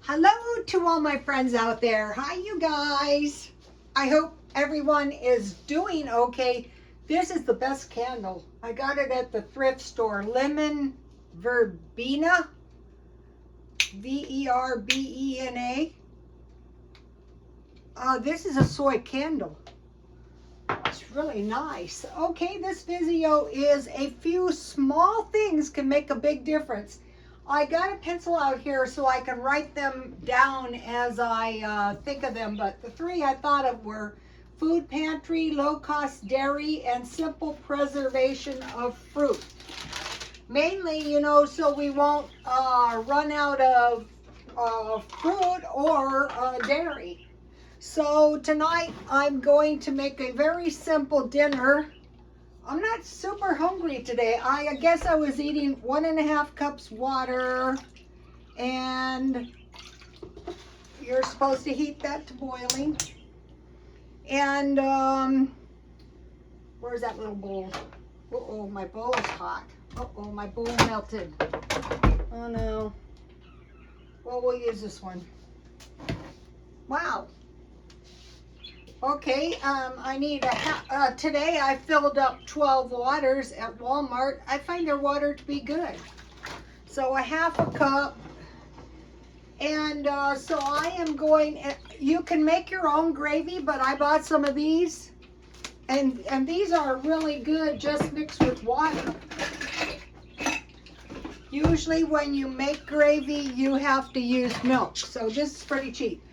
Hello to all my friends out there. Hi, you guys. I hope everyone is doing okay. This is the best candle. I got it at the thrift store. Lemon verbena. Verbena. This is a soy candle. It's really nice. Okay, this video is a few small things can make a big difference. I got a pencil out here so I can write them down as I think of them, but the three I thought of were food pantry, low-cost dairy, and simple preservation of fruit. Mainly, you know, so we won't run out of fruit or dairy. So tonight I'm going to make a very simple dinner. I'm not super hungry today. I guess I was eating 1.5 cups water, and you're supposed to heat that to boiling. And where's that little bowl? Uh-oh, my bowl is hot. Uh-oh, my bowl melted. Oh no. Well, we'll use this one. Wow. Okay, I need today I filled up 12 waters at Walmart. I find their water to be good. So a 1/2 cup. And so I am going, you can make your own gravy, but I bought some of these. And these are really good just mixed with water. Usually when you make gravy, you have to use milk. So this is pretty cheap.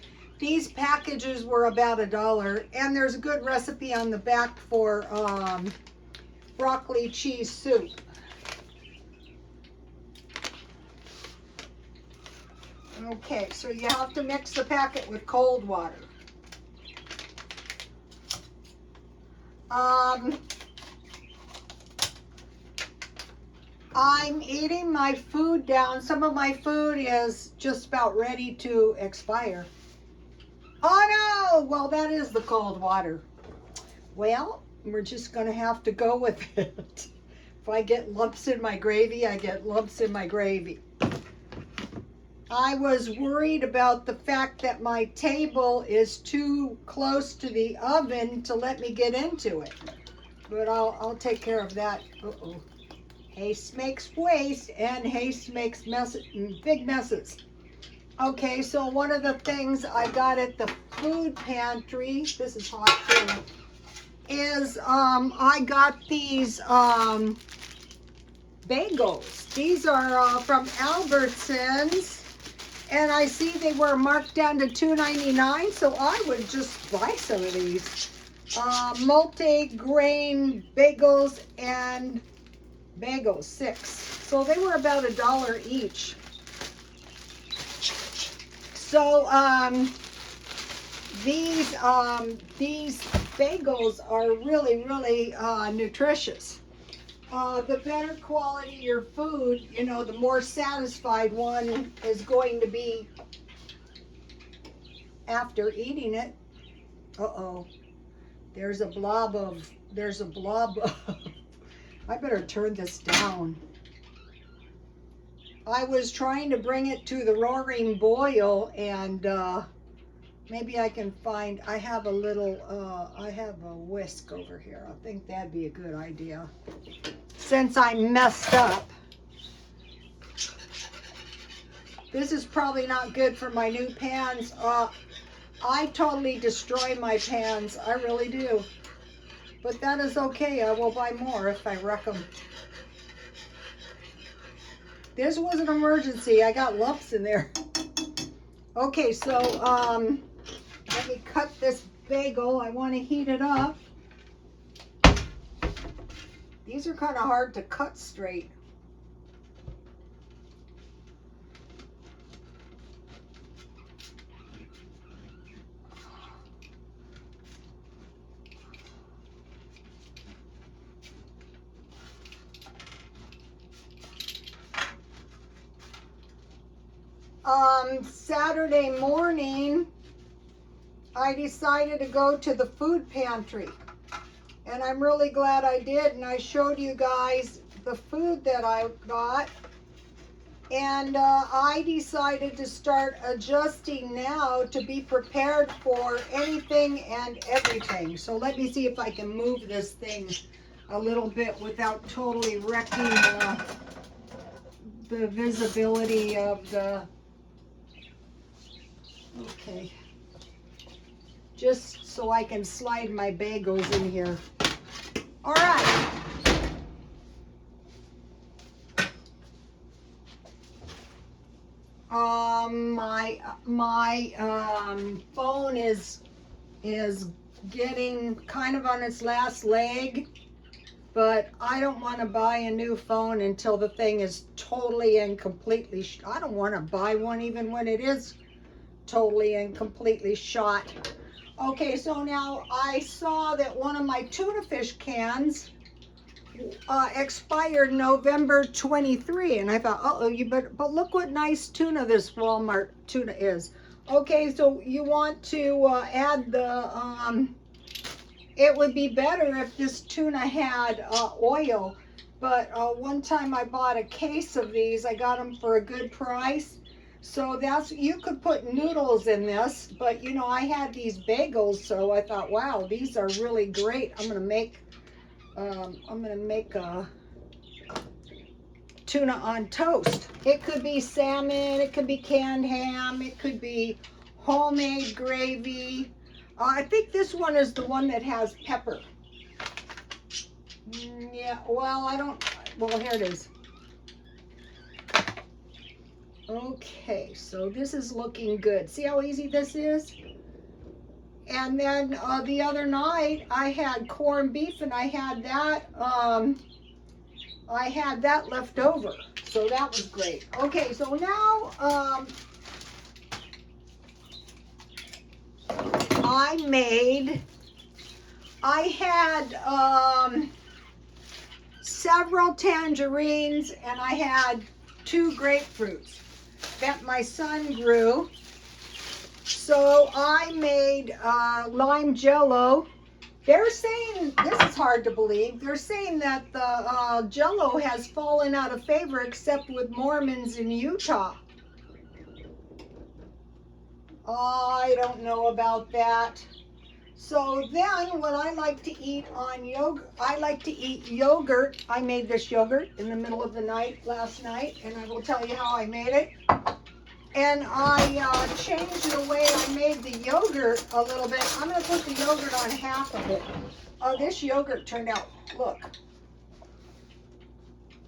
These packages were about $1, and there's a good recipe on the back for broccoli cheese soup. Okay, so you have to mix the packet with cold water. I'm eating my food down. Some of my food is just about ready to expire. Oh no! Well, that is the cold water. Well, we're just going to have to go with it. If I get lumps in my gravy, I get lumps in my gravy. I was worried about the fact that my table is too close to the oven to let me get into it. But I'll take care of that. Uh-oh. Haste makes waste, and haste makes big messes. Okay, so one of the things I got at the food pantry, this is hot too, is I got these bagels. These are from Albertsons, and I see they were marked down to $2.99, so I would just buy some of these. Multi-grain bagels and bagels, 6. So they were about $1 each. So these bagels are really, really nutritious. The better quality your food, you know, the more satisfied one is going to be after eating it. Uh-oh. There's a blob of, I better turn this down. I was trying to bring it to the roaring boil, and maybe I can find, I have a little, I have a whisk over here. I think that'd be a good idea. Since I messed up. This is probably not good for my new pans. I totally destroy my pans. I really do. But that is okay. I will buy more if I wreck them. This was an emergency. I got lumps in there. Okay, so let me cut this bagel. I want to heat it up. These are kind of hard to cut straight. Saturday morning, I decided to go to the food pantry, and I'm really glad I did, and I showed you guys the food that I got. And I decided to start adjusting now to be prepared for anything and everything. So let me see if I can move this thing a little bit without totally wrecking the visibility of the, okay, just so I can slide my bagels in here. All right. My phone is getting kind of on its last leg, but I don't want to buy a new phone until the thing is totally and completely, I don't want to buy one even when it is totally and completely shot. Okay, so now I saw that one of my tuna fish cans expired November 23, and I thought, uh-oh, but look what nice tuna this Walmart tuna is. Okay, so you want to add the, it would be better if this tuna had oil, but one time I bought a case of these. I got them for a good price. So that's, you could put noodles in this, but you know, I had these bagels, so I thought, wow, these are really great. I'm gonna make a tuna on toast. It could be salmon, it could be canned ham, it could be homemade gravy. I think this one is the one that has pepper. Yeah, well, I don't, well, here it is. Okay, so this is looking good. See how easy this is? And then the other night I had corned beef, and I had that left over, so that was great. Okay, so now I had several tangerines, and I had 2 grapefruits that my son grew. So I made lime Jello. They're saying, this is hard to believe, they're saying that the Jello has fallen out of favor except with Mormons in Utah. I don't know about that. So then what I like to eat on yogurt, I like to eat yogurt. I made this yogurt in the middle of the night last night, and I will tell you how I made it. And I changed the way I made the yogurt a little bit. I'm going to put the yogurt on half of it. This yogurt turned out, look.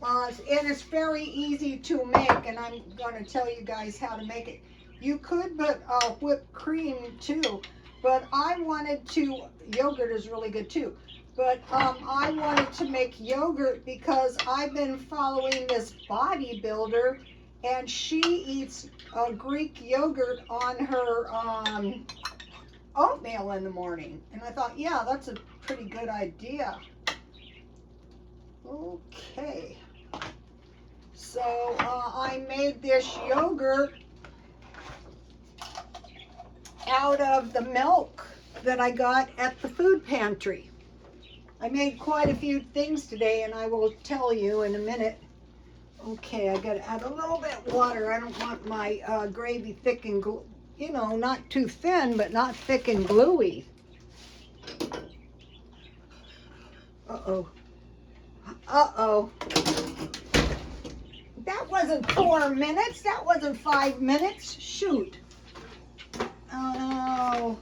And it's very easy to make, and I'm going to tell you guys how to make it. You could put whipped cream too, but I wanted to, yogurt is really good too. But I wanted to make yogurt because I've been following this bodybuilder, and she eats Greek yogurt on her oatmeal in the morning. And I thought, yeah, that's a pretty good idea. Okay. So I made this yogurt out of the milk that I got at the food pantry. I made quite a few things today, and I will tell you in a minute. Okay, I gotta add a little bit of water. I don't want my gravy thick and, you know, not too thin, but not thick and gluey. Uh-oh. Uh-oh. That wasn't 4 minutes. That wasn't 5 minutes. Shoot. Oh, no.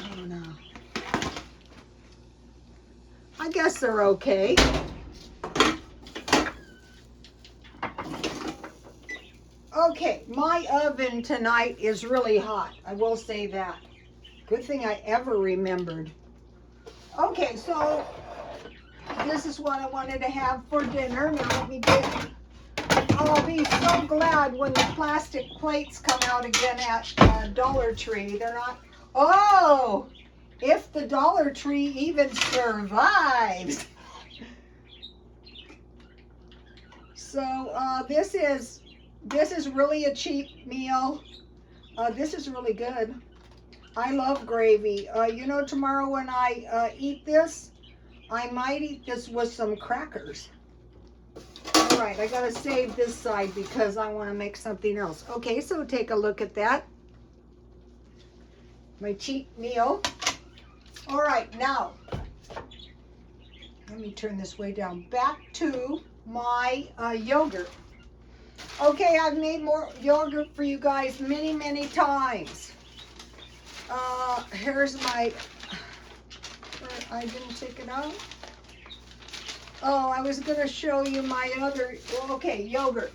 Oh, no. I guess they're okay. Okay, my oven tonight is really hot. I will say that. Good thing I ever remembered. Okay, so this is what I wanted to have for dinner. Now let me get, I'll be so glad when the plastic plates come out again at Dollar Tree. They're not, oh, if the Dollar Tree even survives. So this is really a cheap meal. This is really good. I love gravy. You know, tomorrow when I eat this, I might eat this with some crackers. All right, I gotta save this side because I want to make something else. Okay, so take a look at that. My cheat meal. All right, now, let me turn this way down. Back to my yogurt. Okay, I've made more yogurt for you guys many, many times. Here's my, I didn't take it out. Oh, I was going to show you my other, okay, yogurt.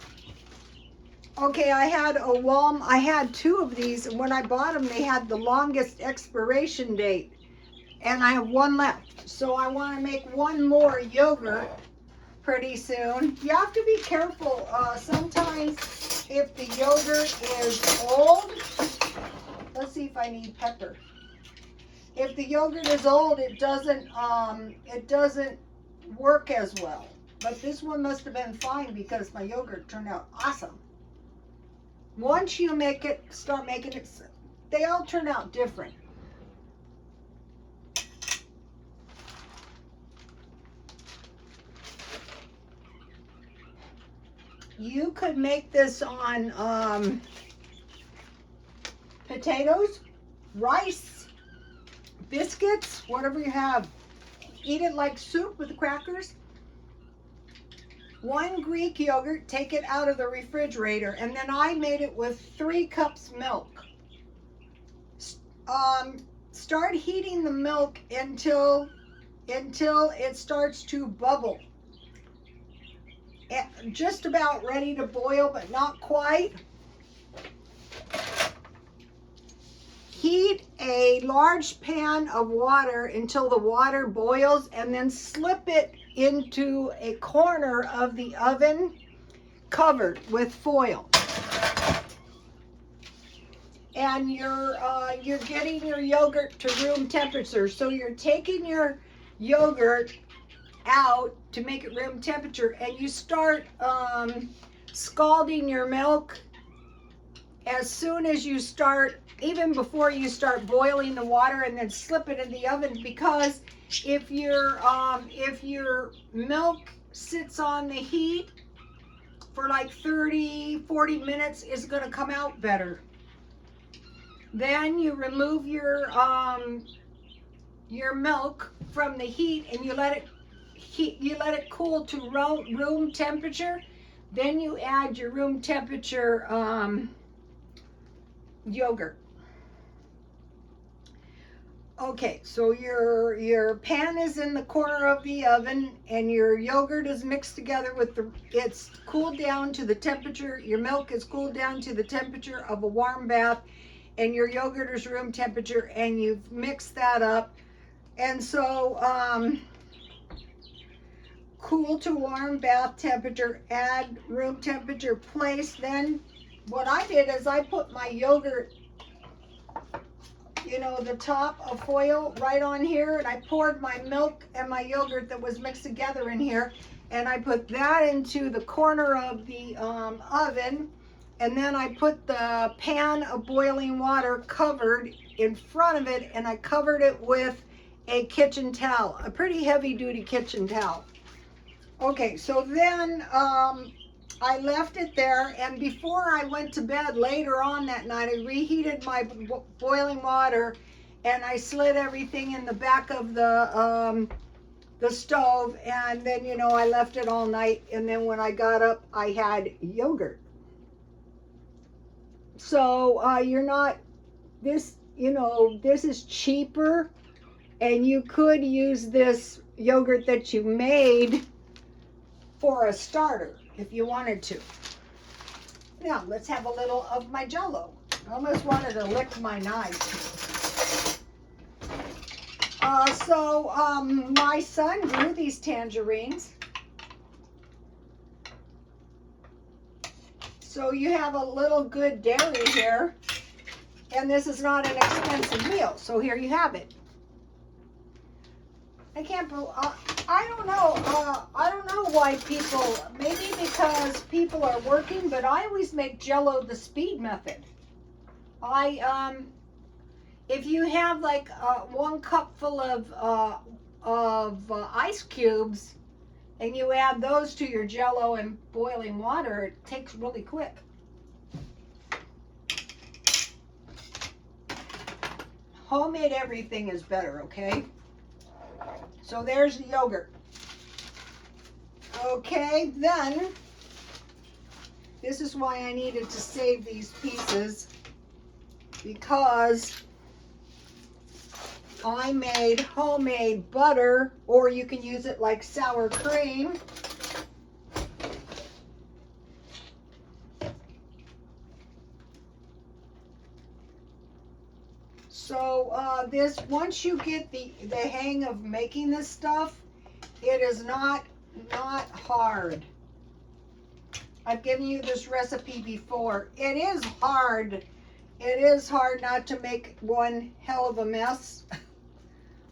Okay, I had two of these, and when I bought them, they had the longest expiration date, and I have one left. So I want to make one more yogurt pretty soon. You have to be careful. Sometimes if the yogurt is old, let's see if I need pepper. If the yogurt is old, it doesn't work as well. But this one must have been fine because my yogurt turned out awesome. Once you start making it, they all turn out different. You could make this on potatoes, rice, biscuits, whatever you have. Eat it like soup with crackers. 1 Greek yogurt, take it out of the refrigerator, and then I made it with 3 cups milk. Start heating the milk until it starts to bubble. Just about ready to boil, but not quite. Heat a large pan of water until the water boils, and then slip it into a corner of the oven covered with foil. And you're getting your yogurt to room temperature. So you're taking your yogurt out to make it room temperature, and you start scalding your milk as soon as you start, even before you start boiling the water, and then slip it in the oven, because if your milk sits on the heat for like 30-40 minutes, it's going to come out better. Then you remove your milk from the heat, and you let it cool to room temperature. Then you add your room temperature yogurt. Okay, so your pan is in the corner of the oven, and your yogurt is mixed together with it's cooled down to the temperature. Your milk is cooled down to the temperature of a warm bath, and your yogurt is room temperature, and you've mixed that up. And so cool to warm bath temperature, add room temperature, place. Then what I did is I put my yogurt, the top of foil right on here, and I poured my milk and my yogurt that was mixed together in here, and I put that into the corner of the oven, and then I put the pan of boiling water covered in front of it, and I covered it with a kitchen towel, a pretty heavy duty kitchen towel. Okay, so then I left it there, and before I went to bed later on that night, I reheated my boiling water, and I slid everything in the back of the stove, and then I left it all night, and then when I got up, I had yogurt. So this is cheaper, and you could use this yogurt that you made for a starter if you wanted to. Now let's have a little of my Jello. I almost wanted to lick my knife. My son grew these tangerines. So you have a little good dairy here, and this is not an expensive meal. So here you have it. I can't believe, I don't know why people, maybe because people are working, but I always make Jello the speed method. If you have like 1 cup full of ice cubes, and you add those to your Jello and boiling water, it takes really quick. Homemade everything is better, okay? So there's the yogurt. Okay, then, this is why I needed to save these pieces, because I made homemade butter, or you can use it like sour cream. So this, once you get the hang of making this stuff, it is not hard. I've given you this recipe before. It is hard. It is hard not to make one hell of a mess.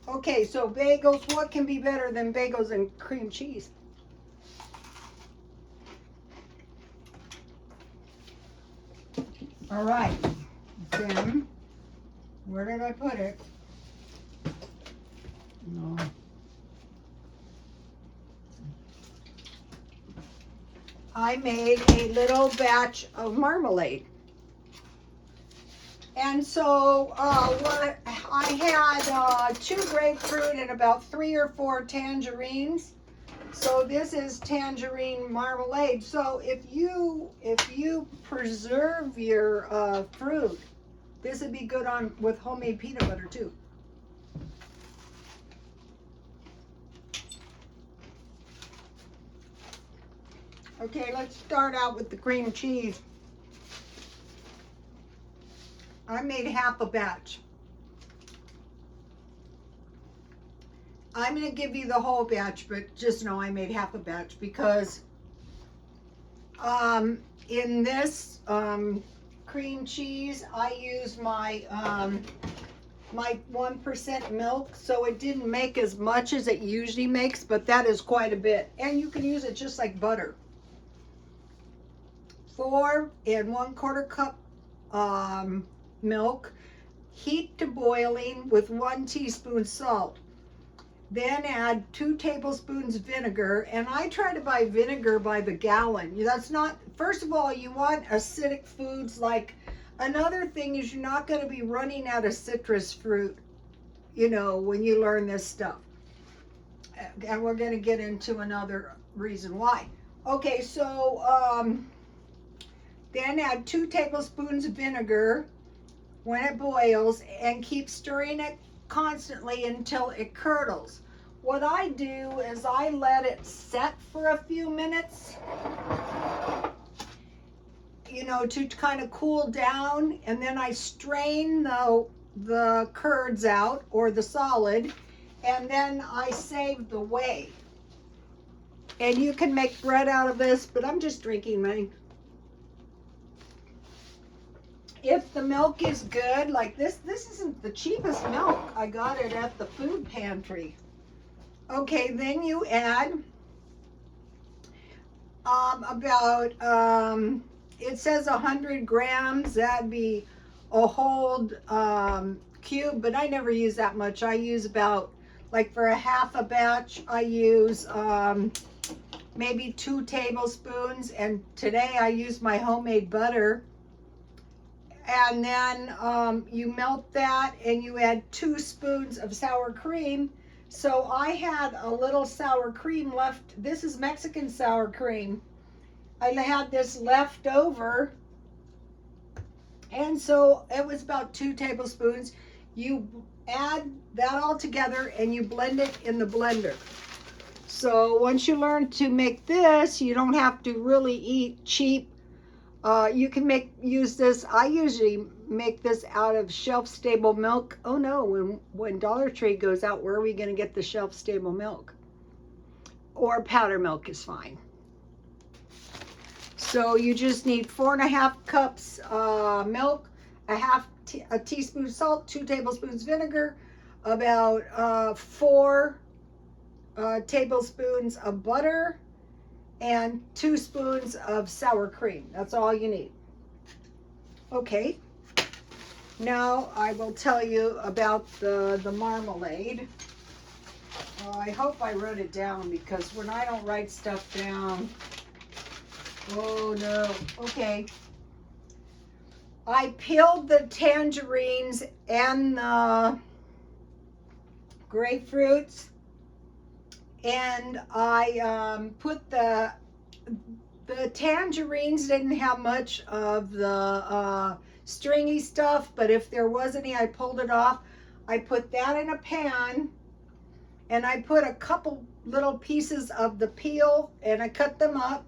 Okay, so bagels, what can be better than bagels and cream cheese? All right, then, where did I put it? No. I made a little batch of marmalade. And so what I had 2 grapefruit and about 3 or 4 tangerines. So this is tangerine marmalade. So if you preserve your fruit, this would be good on with homemade peanut butter too. Okay, let's start out with the cream cheese. I made half a batch. I'm going to give you the whole batch, but just know I made half a batch because in this cream cheese, I used my my 1% milk, so it didn't make as much as it usually makes, but that is quite a bit. And you can use it just like butter. 4 1/4 cup milk, heat to boiling with 1 teaspoon salt. Then add 2 tablespoons vinegar, and I try to buy vinegar by the gallon. That's not, first of all, you want acidic foods. Like, another thing is you're not going to be running out of citrus fruit, you know, when you learn this stuff. And we're going to get into another reason why. Okay, so then add 2 tablespoons of vinegar when it boils, and keep stirring it constantly until it curdles. What I do is I let it set for a few minutes, you know, to kind of cool down, and then I strain the curds out, or the solid, and then I save the whey. And you can make bread out of this, but I'm just drinking mine. If the milk is good, like this isn't the cheapest milk. I got it at the food pantry. Okay, then you add about, it says 100 grams. That'd be a whole cube, but I never use that much. I use about, like for a half a batch, I use maybe 2 tablespoons. And today I use my homemade butter. And then you melt that, and you add 2 spoons of sour cream. So I had a little sour cream left. This is Mexican sour cream. I had this left over, and so it was about 2 tablespoons. You add that all together and you blend it in the blender. So once you learn to make this, you don't have to really eat cheap. You can use this. I usually make this out of shelf-stable milk. Oh no, when Dollar Tree goes out, where are we going to get the shelf-stable milk? Or powder milk is fine. So you just need 4½ cups milk, a teaspoon salt, 2 tablespoons vinegar, about 4 tablespoons of butter, and 2 spoons of sour cream. That's all you need. Okay, now I will tell you about the marmalade. Oh, I hope I wrote it down, because when I don't write stuff down, oh no. Okay. I peeled the tangerines and the grapefruits, and I put the tangerines didn't have much of the stringy stuff, but if there was any, I pulled it off. I put that in a pan, and I put a couple little pieces of the peel, and I cut them up,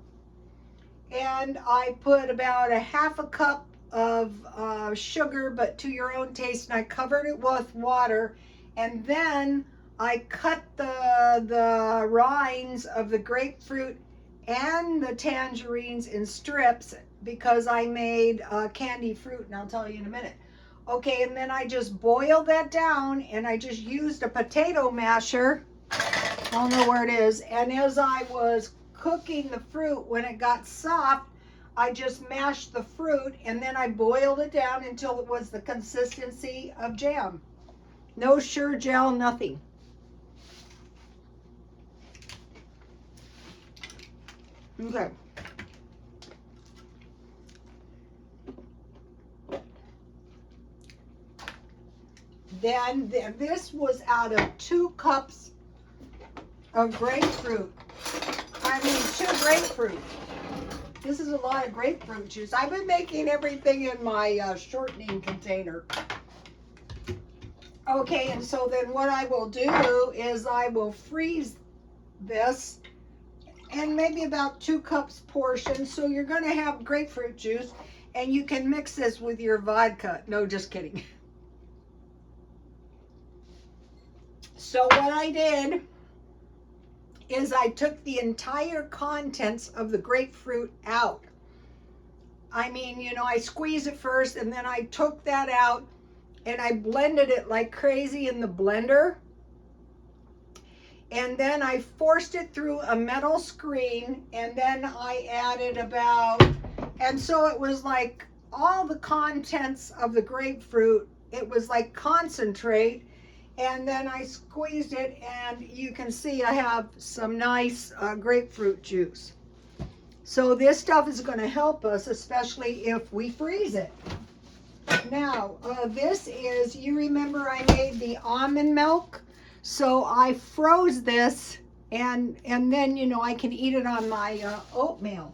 and I put about a half a cup of sugar, but to your own taste, and I covered it with water, and then I cut the rinds of the grapefruit and the tangerines in strips, because I made candied fruit, and I'll tell you in a minute. Okay, and then I just boiled that down, and I just used a potato masher. I don't know where it is. And as I was cooking the fruit, when it got soft, I just mashed the fruit, and then I boiled it down until it was the consistency of jam. No sure gel, nothing. Okay. Then this was out of 2 cups of grapefruit. I mean, 2 grapefruit. This is a lot of grapefruit juice. I've been making everything in my shortening container. Okay, and so then what I will do is I will freeze this, and maybe about 2 cups portion. So you're going to have grapefruit juice, and you can mix this with your vodka. No, just kidding. So what I did is I took the entire contents of the grapefruit out. I mean, you know, I squeezed it first, and then I took that out, and I blended it like crazy in the blender. And then I forced it through a metal screen, and then I added and so it was like all the contents of the grapefruit, it was like concentrate. And then I squeezed it, and you can see I have some nice grapefruit juice. So this stuff is going to help us, especially if we freeze it. Now, this is, you remember I made the almond milk? So I froze this, and then, you know, I can eat it on my oatmeal.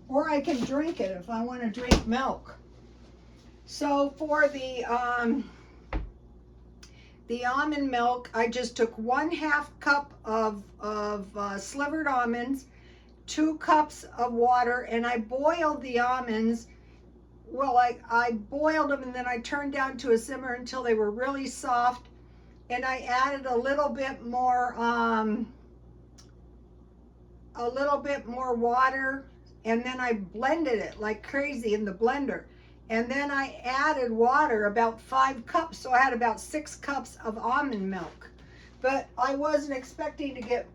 Or I can drink it if I want to drink milk. So for the almond milk, I just took 1/2 cup of slivered almonds, 2 cups of water, and I boiled the almonds. Well, I boiled them, and then I turned down to a simmer until they were really soft, and I added a little bit more water, and then I blended it like crazy in the blender. And then I added water, about 5 cups, so I had about 6 cups of almond milk. But I wasn't expecting to get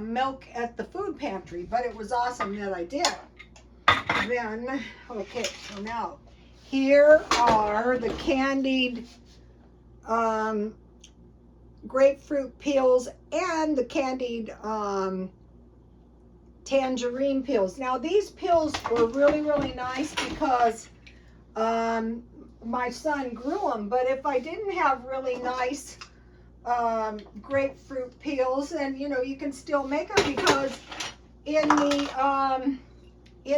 milk at the food pantry, but it was awesome that I did. Then, okay, so now, here are the candied grapefruit peels and the candied tangerine peels. Now these peels were really, really nice because my son grew them, but if I didn't have really nice grapefruit peels, then, you know, you can still make them, because in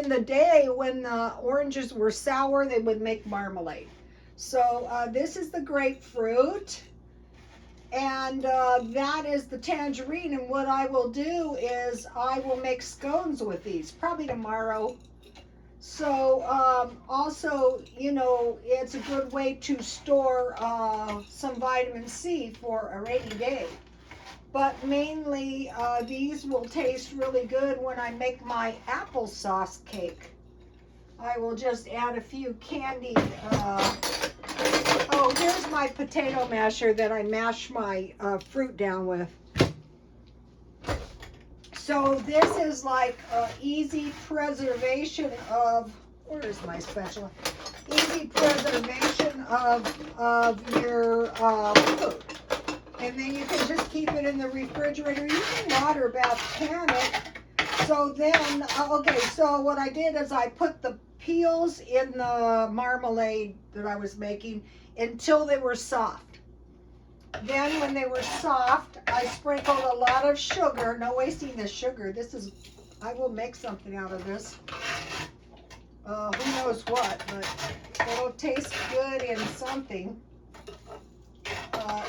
the day when the oranges were sour, they would make marmalade. So this is the grapefruit, and that is the tangerine. And what I will do is I will make scones with these, probably tomorrow. So also, you know, it's a good way to store some vitamin C for a rainy day. But mainly these will taste really good when I make my applesauce cake. I will just add a few candied oh, here's my potato masher that I mash my fruit down with. So this is like easy preservation of, where's my spatula? Easy preservation of your food. And then you can just keep it in the refrigerator. You can water bath pan it. So then, okay, so what I did is I put the peels in the marmalade that I was making until they were soft. Then when they were soft, I sprinkled a lot of sugar. No wasting the sugar. This is, I will make something out of this. Who knows what, but it'll taste good in something.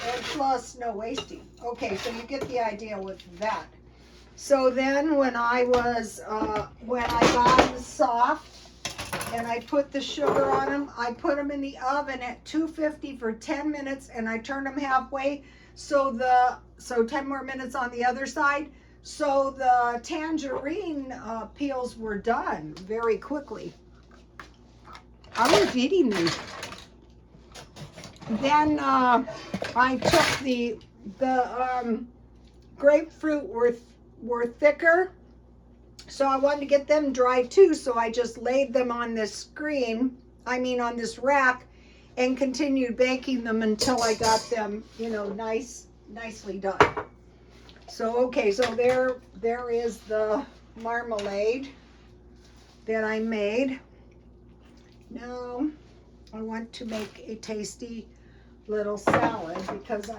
And plus, no wasting. Okay, so you get the idea with that. So then when I got them soft and I put the sugar on them, I put them in the oven at 250 for 10 minutes and I turned them halfway. So 10 more minutes on the other side. So the tangerine peels were done very quickly. I was eating these. Then I took the grapefruit were thicker, so I wanted to get them dry too, so I just laid them on this on this rack, and continued baking them until I got them, nicely done. So okay, so there is the marmalade that I made. Now I want to make a tasty little salad because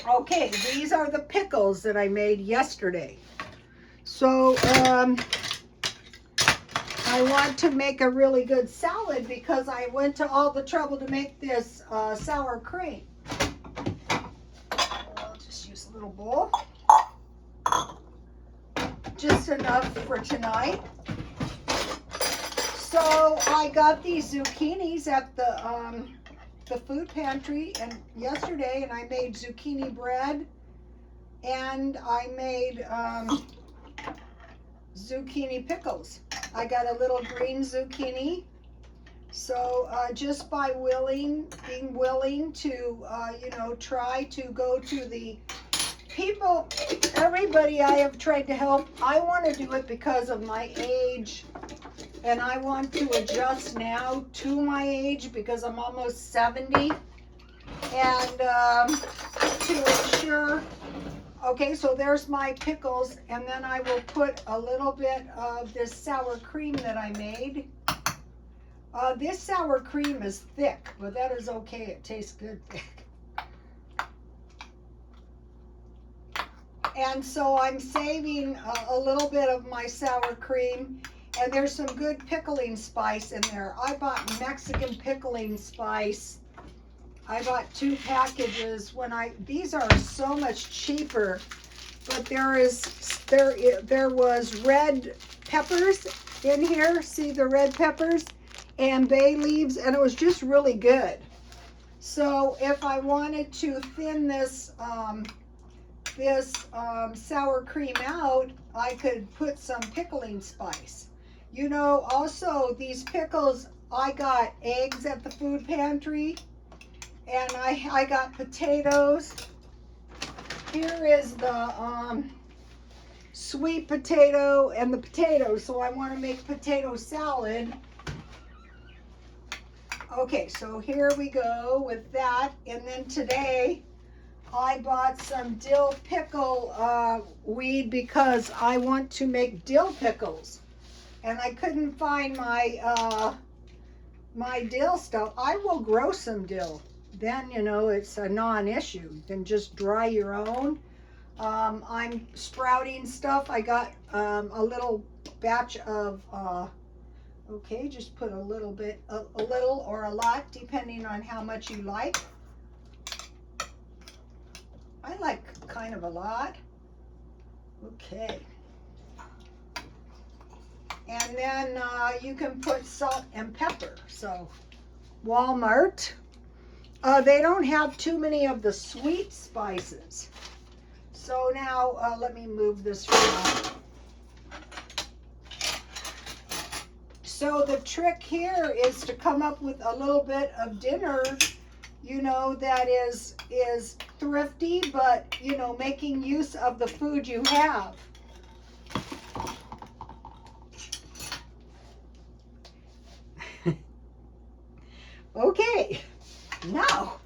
okay, these are the pickles that I made yesterday. So I want to make a really good salad because I went to all the trouble to make this sour cream. I'll just use a little bowl. Just enough for tonight. So I got these zucchinis at the food pantry yesterday, and I made zucchini bread, and I made zucchini pickles. I got a little green zucchini. So just by being willing to try to go to the people, everybody I have tried to help, I want to do it because of my age. And I want to adjust now to my age because I'm almost 70. And to ensure, okay, so there's my pickles. And then I will put a little bit of this sour cream that I made. This sour cream is thick, but that is okay. It tastes good thick. And so I'm saving a little bit of my sour cream. And there's some good pickling spice in there. I bought Mexican pickling spice. I bought 2 packages these are so much cheaper. But there was red peppers in here. See the red peppers? And bay leaves, and it was just really good. So if I wanted to thin this sour cream out, I could put some pickling spice. Also these pickles, I got eggs at the food pantry, and I got potatoes. Here is the sweet potato and the potatoes, so I want to make potato salad. Okay, so here we go with that. And then today I bought some dill pickle weed because I want to make dill pickles. And I couldn't find my my dill stuff. I will grow some dill. Then, it's a non-issue. You can just dry your own. I'm sprouting stuff. I got a little batch of, okay, just put a little bit, a little or a lot, depending on how much you like. I like kind of a lot. Okay. And then you can put salt and pepper. So Walmart, they don't have too many of the sweet spices. So now let me move this around. So the trick here is to come up with a little bit of dinner, that is thrifty, but making use of the food you have. Okay, now,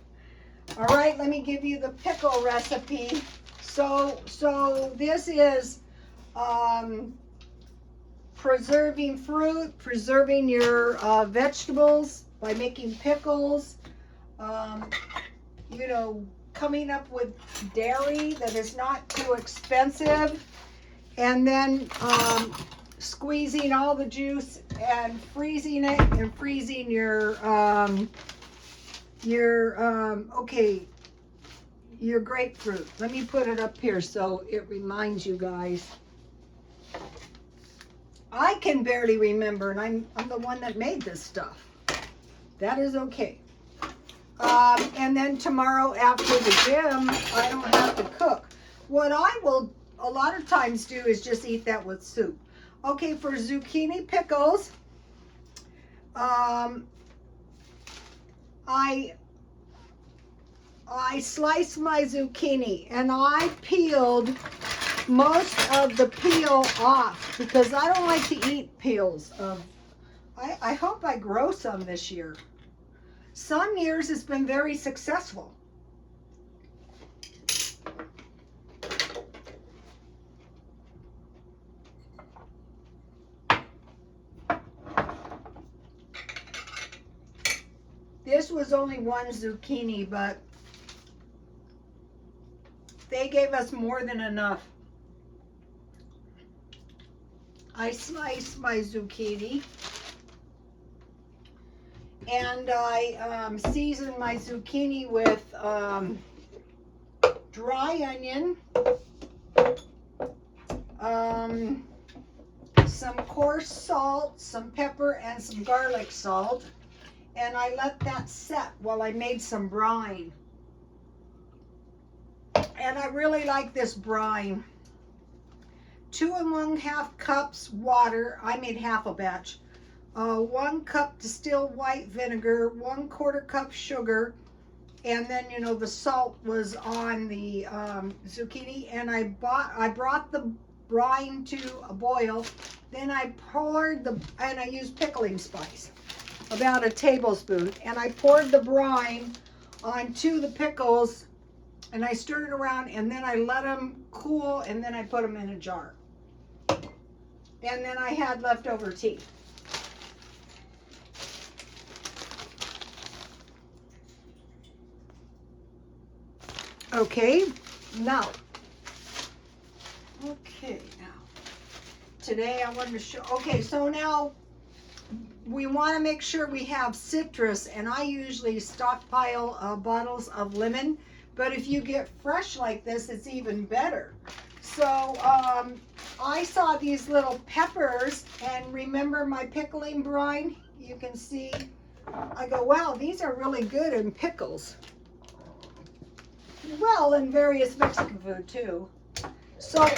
All right, let me give you the pickle recipe. So this is preserving fruit, preserving your vegetables by making pickles, you know, coming up with dairy that is not too expensive, and then squeezing all the juice and freezing it, and freezing your grapefruit. Let me put it up here so it reminds you guys. I can barely remember, and I'm the one that made this stuff. That is okay. And then tomorrow after the gym, I don't have to cook. What I will a lot of times do is just eat that with soup. Okay, for zucchini pickles, I sliced my zucchini, and I peeled most of the peel off because I don't like to eat peels of. I hope I grow some this year. Some years it's been very successful. This was only one zucchini, but they gave us more than enough. I sliced my zucchini, and I seasoned my zucchini with dry onion, some coarse salt, some pepper, and some garlic salt. And I let that set while I made some brine. And I really like this brine. 2 1/2 cups water. I made half a batch. 1 cup distilled white vinegar, 1/4 cup sugar, and then, you know, the salt was on the zucchini. And I brought the brine to a boil. Then I poured and I used pickling spice, about a tablespoon, and I poured the brine onto the pickles, and I stirred it around, and then I let them cool, and then I put them in a jar. And then I had leftover tea. Okay, now today I wanted to show, okay, so now we want to make sure we have citrus, and I usually stockpile bottles of lemon, but if you get fresh like this, it's even better. So I saw these little peppers, and remember my pickling brine? You can see, I go, wow, these are really good in pickles. Well, in various Mexican food too. So,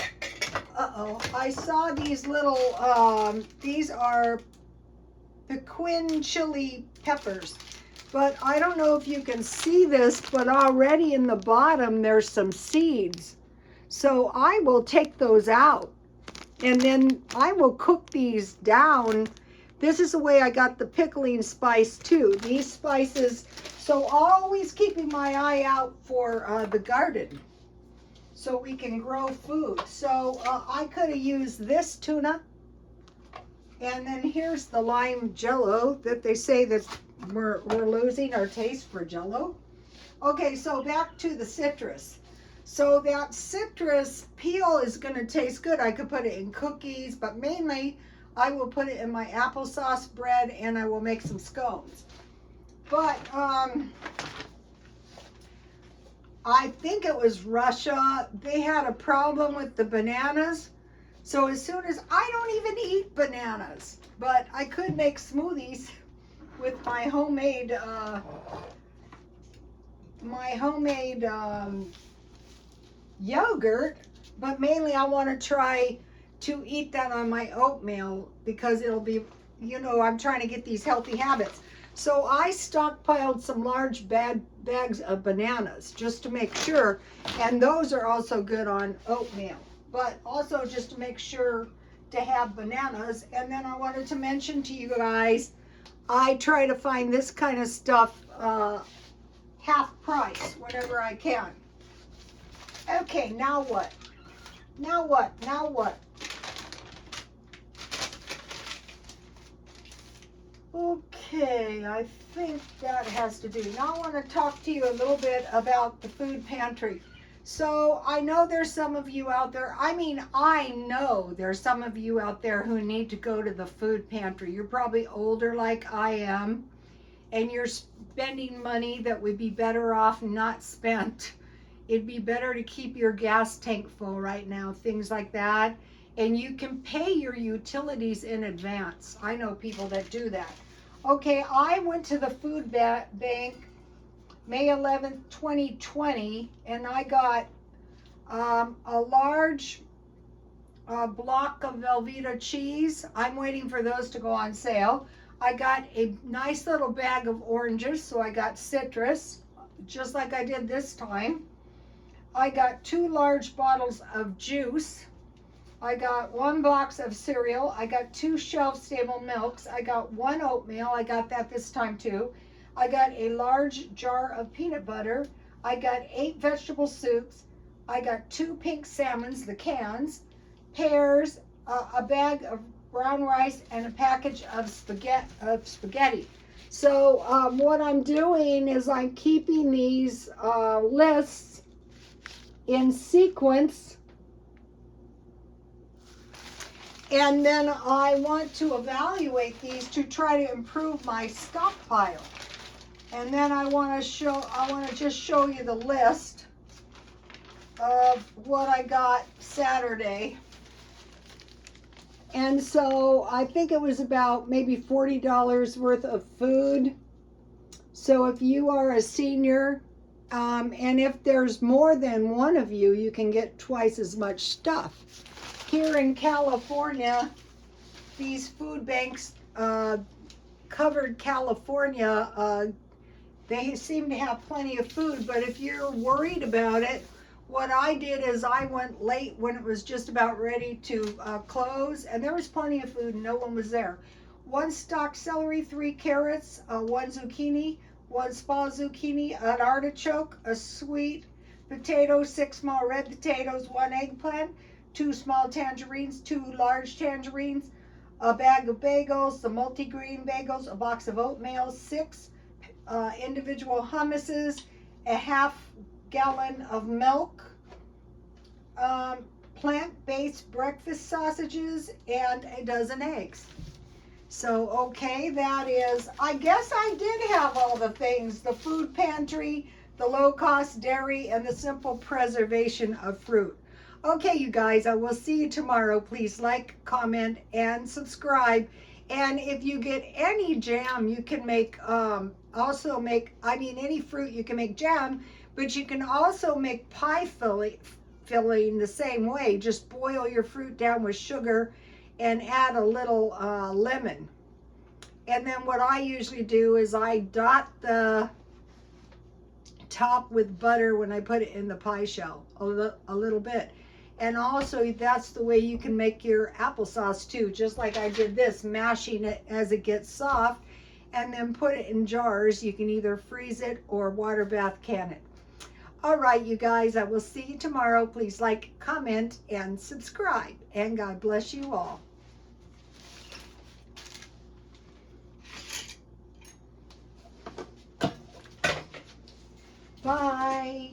I saw these little, these are Pequin chili peppers, but I don't know if you can see this, but already in the bottom there's some seeds. So I will take those out, and then I will cook these down. This is the way I got the pickling spice too. These spices, so always keeping my eye out for the garden so we can grow food. So I could have used this tuna. And then here's the lime Jello that they say that we're losing our taste for Jello. Okay, so back to the citrus. So that citrus peel is going to taste good. I could put it in cookies, but mainly I will put it in my applesauce bread, and I will make some scones. But I think it was Russia. They had a problem with the bananas. So as soon as, I don't even eat bananas, but I could make smoothies with my homemade yogurt, but mainly I want to try to eat that on my oatmeal because it'll be, you know, I'm trying to get these healthy habits. So I stockpiled some large bags of bananas just to make sure, and those are also good on oatmeal. But also just to make sure to have bananas. And then I wanted to mention to you guys, I try to find this kind of stuff half price whenever I can. Okay, now what? Now what? Now what? Okay, I think that has to do. Now I want to talk to you a little bit about the food pantry. So I know there's some of you out there, I know there's some of you out there who need to go to the food pantry. You're probably older like I am, and you're spending money that would be better off not spent. It'd be better to keep your gas tank full right now, things like that. And you can pay your utilities in advance. I know people that do that. Okay, I went to the food bank May 11th, 2020, and I got a large block of Velveeta cheese. I'm waiting for those to go on sale. I got a nice little bag of oranges, so I got citrus, just like I did this time. I got 2 large bottles of juice. I got 1 box of cereal. I got 2 shelf-stable milks. I got 1 oatmeal. I got that this time too. I got a large jar of peanut butter. I got 8 vegetable soups. I got 2 pink salmons, the cans, pears, a bag of brown rice, and a package of spaghetti. So what I'm doing is I'm keeping these lists in sequence, and then I want to evaluate these to try to improve my stockpile. And then I want to just show you the list of what I got Saturday. And so I think it was about maybe $40 worth of food. So if you are a senior, and if there's more than one of you, you can get twice as much stuff. Here in California, these food banks covered California. They seem to have plenty of food, but if you're worried about it, what I did is I went late when it was just about ready to close, and there was plenty of food and no one was there. 1 stalk celery, 3 carrots, 1 zucchini, 1 small zucchini, an artichoke, a sweet potato, 6 small red potatoes, 1 eggplant, 2 small tangerines, 2 large tangerines, a bag of bagels, the multi-grain bagels, a box of oatmeal, 6 individual hummuses, a half gallon of milk, plant-based breakfast sausages, and a dozen eggs. So, okay, that is, I guess I did have all the things, the food pantry, the low-cost dairy, and the simple preservation of fruit. Okay, you guys, I will see you tomorrow. Please like, comment, and subscribe. And if you get any jam, you can make, any fruit, you can make jam, but you can also make pie filling the same way. Just boil your fruit down with sugar and add a little lemon. And then what I usually do is I dot the top with butter when I put it in the pie shell, a little bit. And also that's the way you can make your applesauce too, just like I did this, mashing it as it gets soft, and then put it in jars. You can either freeze it or water bath can it. All right, you guys, I will see you tomorrow. Please like, comment, and subscribe. And God bless you all. Bye.